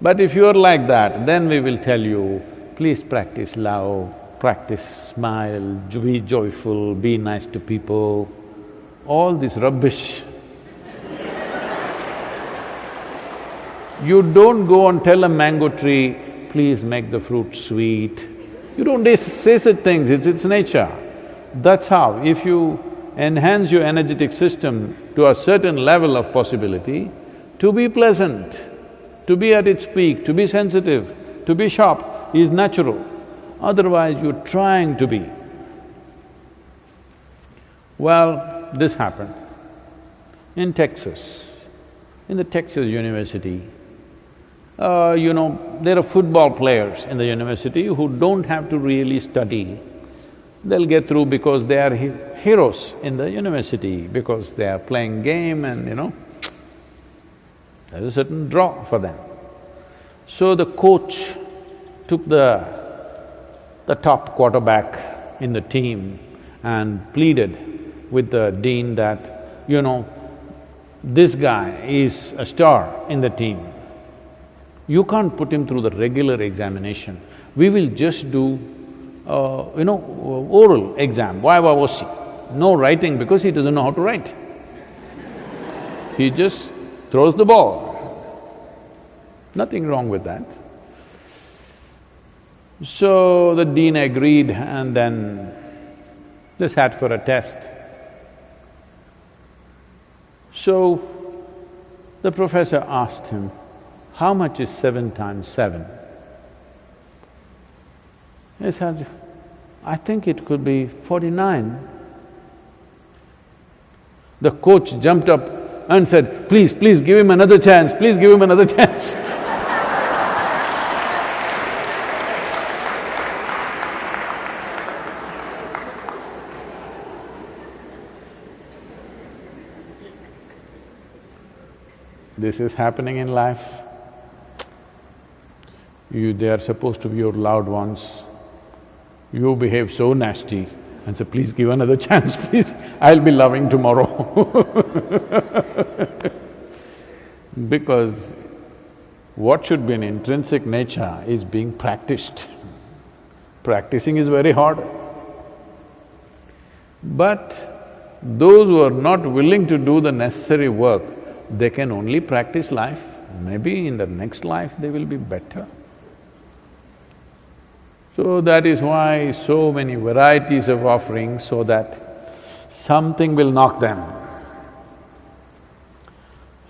but if you are like that, then we will tell you, please practice love, practice smile, be joyful, be nice to people, all this rubbish. You don't go and tell a mango tree, please make the fruit sweet. You don't say such things, it's nature. That's how, if you enhance your energetic system to a certain level of possibility, to be pleasant, to be at its peak, to be sensitive, to be sharp is natural. Otherwise, you're trying to be. Well, this happened in Texas, in the Texas University. There are football players in the university who don't have to really study. They'll get through because they are heroes in the university, because they are playing game and there's a certain draw for them. So the coach took the top quarterback in the team and pleaded with the dean that, this guy is a star in the team. You can't put him through the regular examination. We will just do, oral exam, YYOC. No writing because he doesn't know how to write. He just throws the ball. Nothing wrong with that. So the dean agreed and then they sat for a test. So the professor asked him, how much is 7 times 7? He said, I think it could be 49. The coach jumped up and said, please give him another chance, please give him another chance. this is happening in life. They are supposed to be your loved ones. You behave so nasty and say, please give another chance, please, I'll be loving tomorrow. Because what should be an intrinsic nature is being practiced. Practicing is very hard. But those who are not willing to do the necessary work, they can only practice life. Maybe in the next life they will be better. So that is why so many varieties of offerings, so that something will knock them.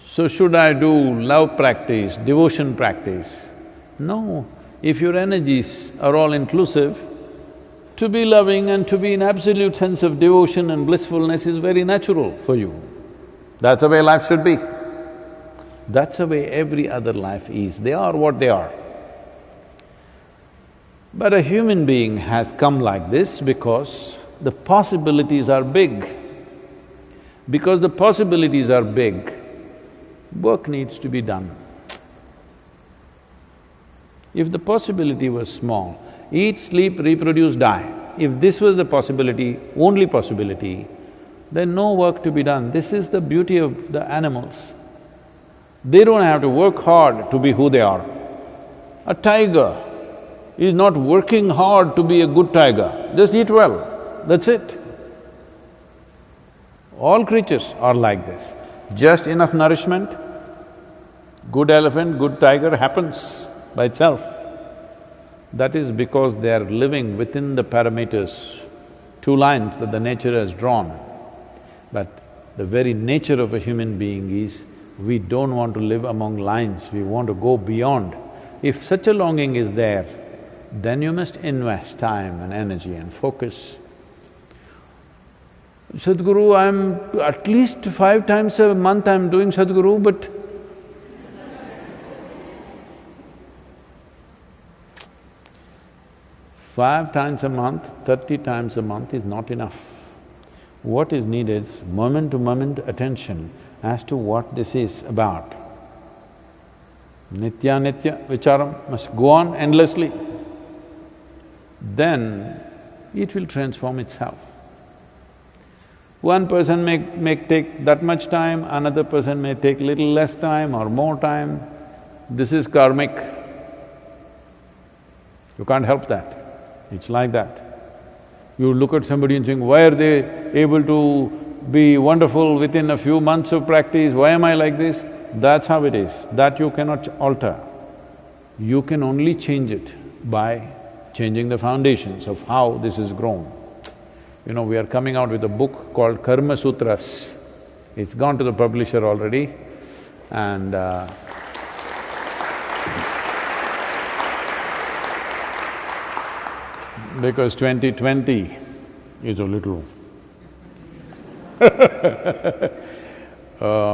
So should I do love practice, devotion practice? No. If your energies are all inclusive, to be loving and to be in absolute sense of devotion and blissfulness is very natural for you. That's the way life should be. That's the way every other life is. They are what they are. But a human being has come like this because the possibilities are big. Because the possibilities are big, work needs to be done. If the possibility was small, eat, sleep, reproduce, die, if this was the possibility, only possibility, then no work to be done. This is the beauty of the animals. They don't have to work hard to be who they are. A tiger is not working hard to be a good tiger, just eat well, that's it. All creatures are like this. Just enough nourishment, good elephant, good tiger happens by itself. That is because they are living within the parameters, two lines that the nature has drawn. But the very nature of a human being is, we don't want to live among lines, we want to go beyond. If such a longing is there, then you must invest time and energy and focus. Sadhguru, I'm… at least 5 times a month I'm doing Sadhguru, but five times a month, 30 times a month is not enough. What is needed is moment-to-moment attention as to what this is about. Nitya vicharam must go on endlessly. Then it will transform itself. One person may take that much time, another person may take little less time or more time. This is karmic. You can't help that. It's like that. You look at somebody and think, why are they able to be wonderful within a few months of practice, why am I like this? That's how it is, that you cannot alter. You can only change it by changing the foundations of how this is grown. You know, we are coming out with a book called Karma Sutras. It's gone to the publisher already and because 2020 is a little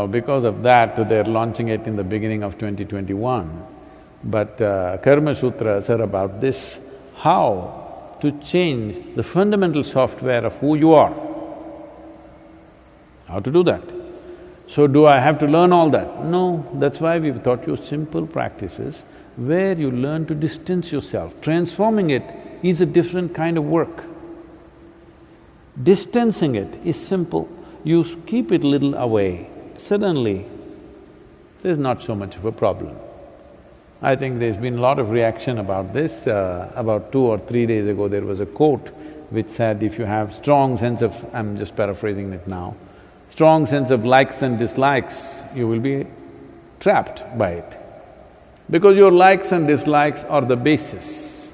because of that, they're launching it in the beginning of 2021. But Karma Sutras are about this, how to change the fundamental software of who you are. How to do that? So do I have to learn all that? No, that's why we've taught you simple practices where you learn to distance yourself. Transforming it is a different kind of work. Distancing it is simple. You keep it little away, suddenly there's not so much of a problem. I think there's been a lot of reaction about this. About 2 or 3 days ago, there was a quote which said, if you have strong sense of… I'm just paraphrasing it now, strong sense of likes and dislikes, you will be trapped by it. Because your likes and dislikes are the basis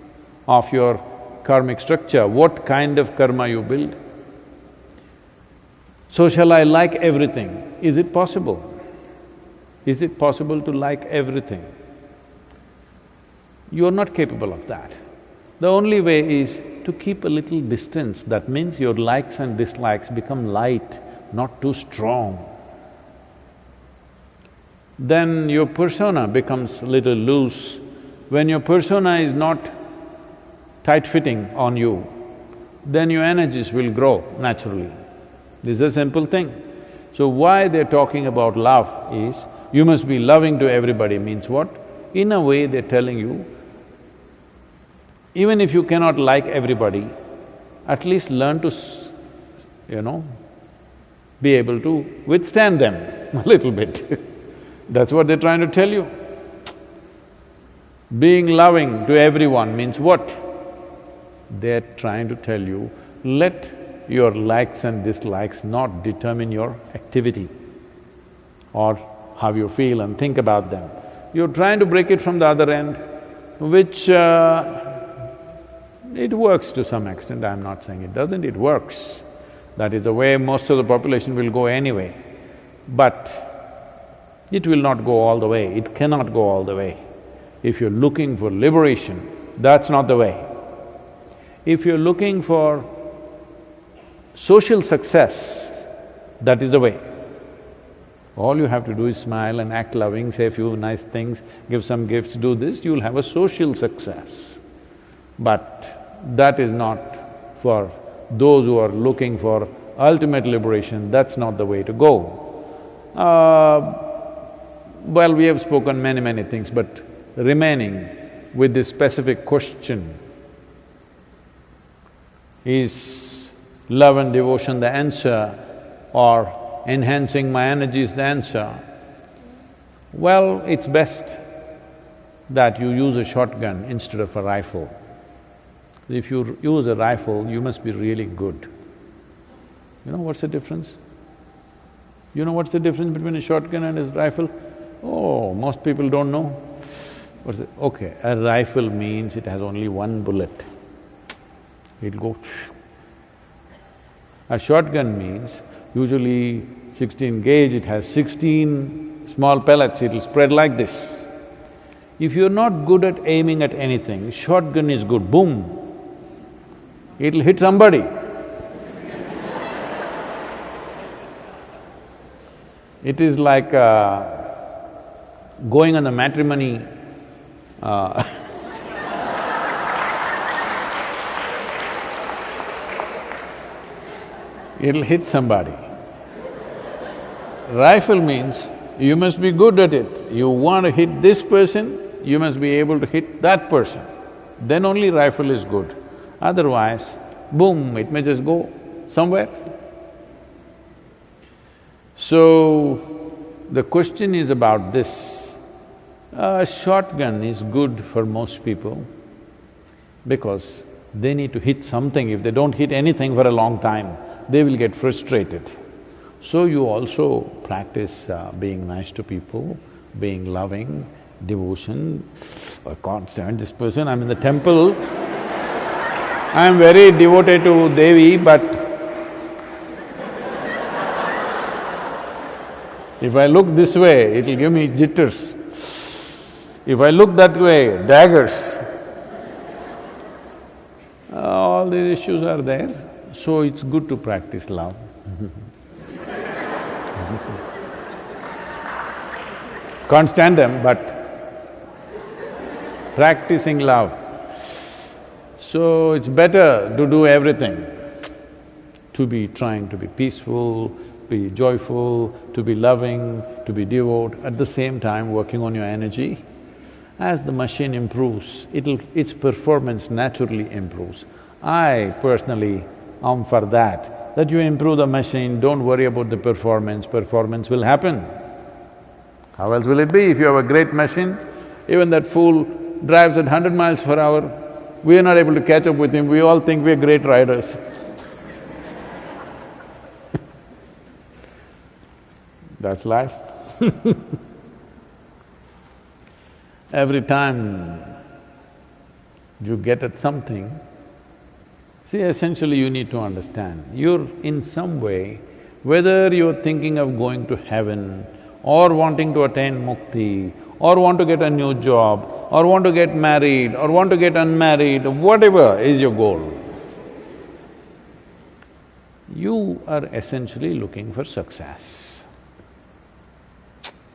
of your karmic structure, what kind of karma you build. So shall I like everything? Is it possible? Is it possible to like everything? You are not capable of that. The only way is to keep a little distance. That means your likes and dislikes become light, not too strong. Then your persona becomes little loose. When your persona is not tight-fitting on you, then your energies will grow naturally. This is a simple thing. So why they're talking about love is, you must be loving to everybody means what? In a way, they're telling you, even if you cannot like everybody, at least learn to, be able to withstand them a little bit. That's what they're trying to tell you. Being loving to everyone means what? They're trying to tell you, let your likes and dislikes not determine your activity or how you feel and think about them. You're trying to break it from the other end, which it works to some extent, I'm not saying it doesn't, it works. That is the way most of the population will go anyway. But it will not go all the way, it cannot go all the way. If you're looking for liberation, that's not the way. If you're looking for social success, that is the way. All you have to do is smile and act loving, say a few nice things, give some gifts, do this, you'll have a social success. But that is not for those who are looking for ultimate liberation, that's not the way to go. Well, we have spoken many things, but remaining with this specific question, is love and devotion the answer or enhancing my energy is the answer? Well, it's best that you use a shotgun instead of a rifle. If you use a rifle, you must be really good. You know what's the difference? You know what's the difference between a shotgun and a rifle? Oh, most people don't know. What's it? Okay, a rifle means it has only one bullet. It'll go. A shotgun means usually 16 gauge, it has 16 small pellets, it'll spread like this. If you're not good at aiming at anything, shotgun is good, boom, it'll hit somebody. It is like going on the matrimony it'll hit somebody. Rifle means you must be good at it. You want to hit this person, you must be able to hit that person. Then only rifle is good. Otherwise, boom, it may just go somewhere. So, the question is about this. A shotgun is good for most people because they need to hit something. If they don't hit anything for a long time, they will get frustrated. So you also practice being nice to people, being loving, devotion. I can't stand this person, I'm in the temple. I am very devoted to Devi, but if I look this way, it'll give me jitters. If I look that way, daggers. All these issues are there, so it's good to practice love. Can't stand them, but practicing love. So it's better to do everything, to be trying to be peaceful, be joyful, to be loving, to be devout, at the same time working on your energy. As the machine improves, its performance naturally improves. I personally am for that you improve the machine, don't worry about the performance will happen. How else will it be if you have a great machine? Even that fool drives at 100 miles per hour, we are not able to catch up with him, we all think we're great riders. That's life. Every time you get at something, see, essentially you need to understand, you're in some way, whether you're thinking of going to heaven or wanting to attain mukti, or want to get a new job, or want to get married, or want to get unmarried, whatever is your goal, you are essentially looking for success.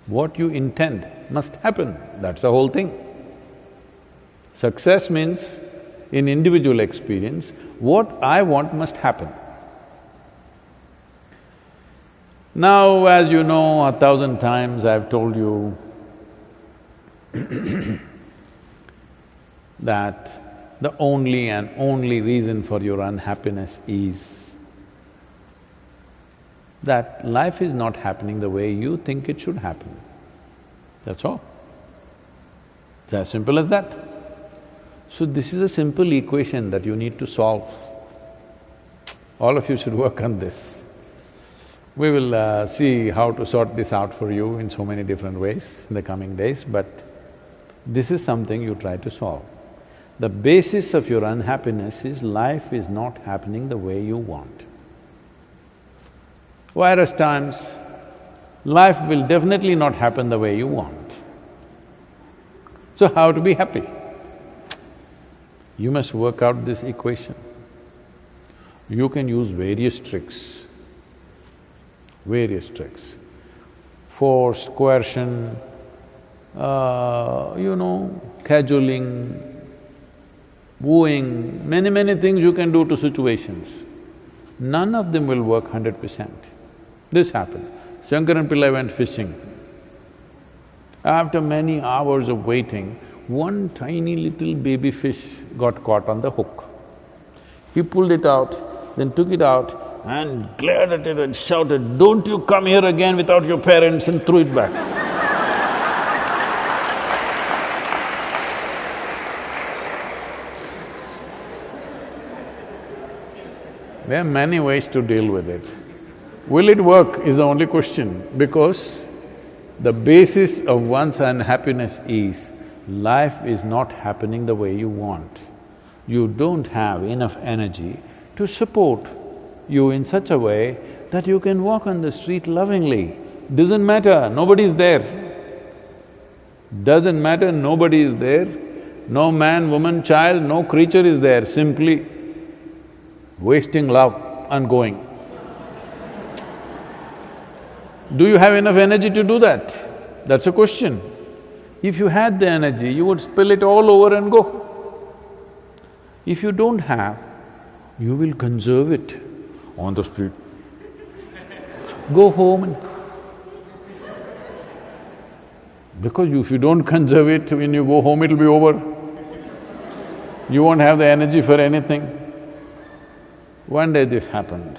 What you intend must happen, that's the whole thing. Success means, in individual experience, what I want must happen. Now, as you know, 1,000 times I've told you that the only and only reason for your unhappiness is that life is not happening the way you think it should happen. That's all. It's as simple as that. So this is a simple equation that you need to solve. All of you should work on this. We will see how to sort this out for you in so many different ways in the coming days, but this is something you try to solve. The basis of your unhappiness is life is not happening the way you want. Virus times, life will definitely not happen the way you want. So how to be happy? You must work out this equation. You can use various tricks. Force, coercion, cajoling, wooing, many things you can do to situations. None of them will work 100%. This happened. Shankaran Pillai went fishing. After many hours of waiting, one tiny little baby fish got caught on the hook. He pulled it out, then took it out and glared at it and shouted, "Don't you come here again without your parents," and threw it back. There are many ways to deal with it. Will it work is the only question, because the basis of one's unhappiness is life is not happening the way you want. You don't have enough energy to support you in such a way that you can walk on the street lovingly. Doesn't matter, nobody is there. Doesn't matter, nobody is there. No man, woman, child, no creature is there, simply wasting love and going. Do you have enough energy to do that? That's a question. If you had the energy, you would spill it all over and go. If you don't have, you will conserve it on the street. Go home and… Because if you don't conserve it, when you go home it'll be over. You won't have the energy for anything. One day this happened.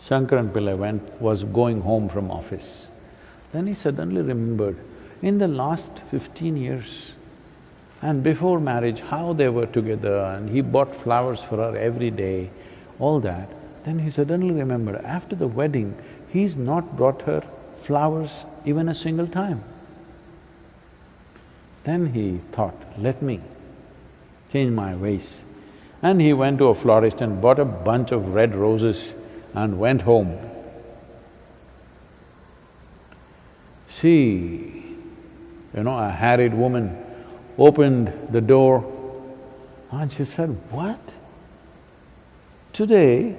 Shankaran Pillai was going home from office. Then he suddenly remembered, in the last 15 years and before marriage, how they were together, and he bought flowers for her every day, all that. Then he suddenly remembered, after the wedding, he's not brought her flowers even a single time. Then he thought, let me change my ways. And he went to a florist and bought a bunch of red roses and went home. A harried woman opened the door and she said, "What? Today,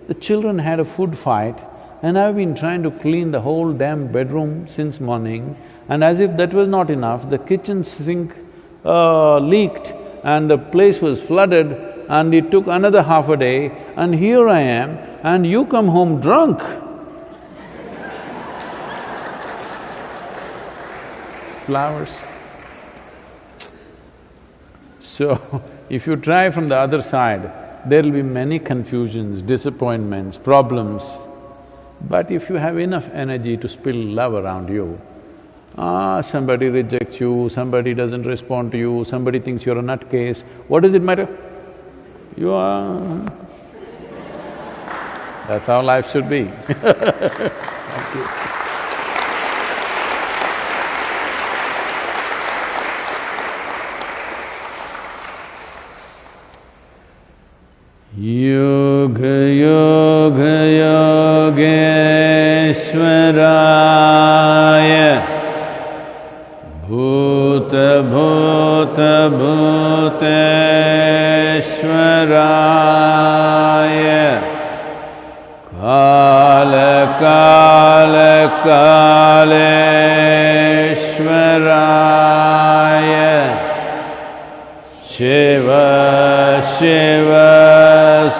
the children had a food fight and I've been trying to clean the whole damn bedroom since morning, and as if that was not enough, the kitchen sink leaked and the place was flooded and it took another half a day, and here I am and you come home drunk." Flowers. So, if you try from the other side, there'll be many confusions, disappointments, problems. But if you have enough energy to spill love around you, somebody rejects you, somebody doesn't respond to you, somebody thinks you're a nutcase, what does it matter? You are… That's how life should be. Thank you. Yoga Yoga Yogeshwaraya Bhuta Bhuta Bhuteshwaraya Kala Kala Kaleshwaraya Shiva Shiva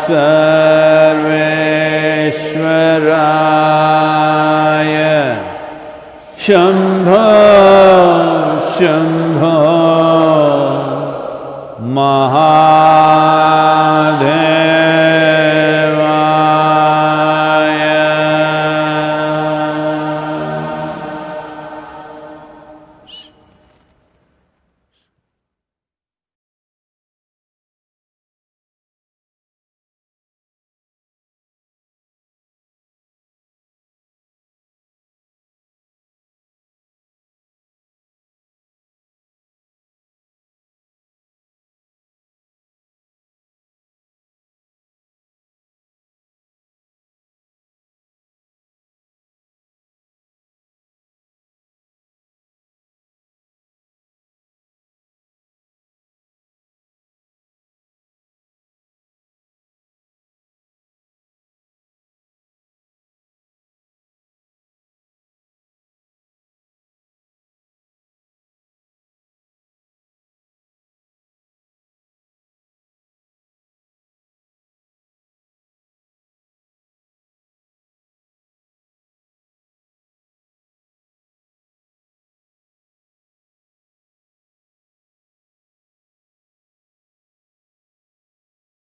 Sa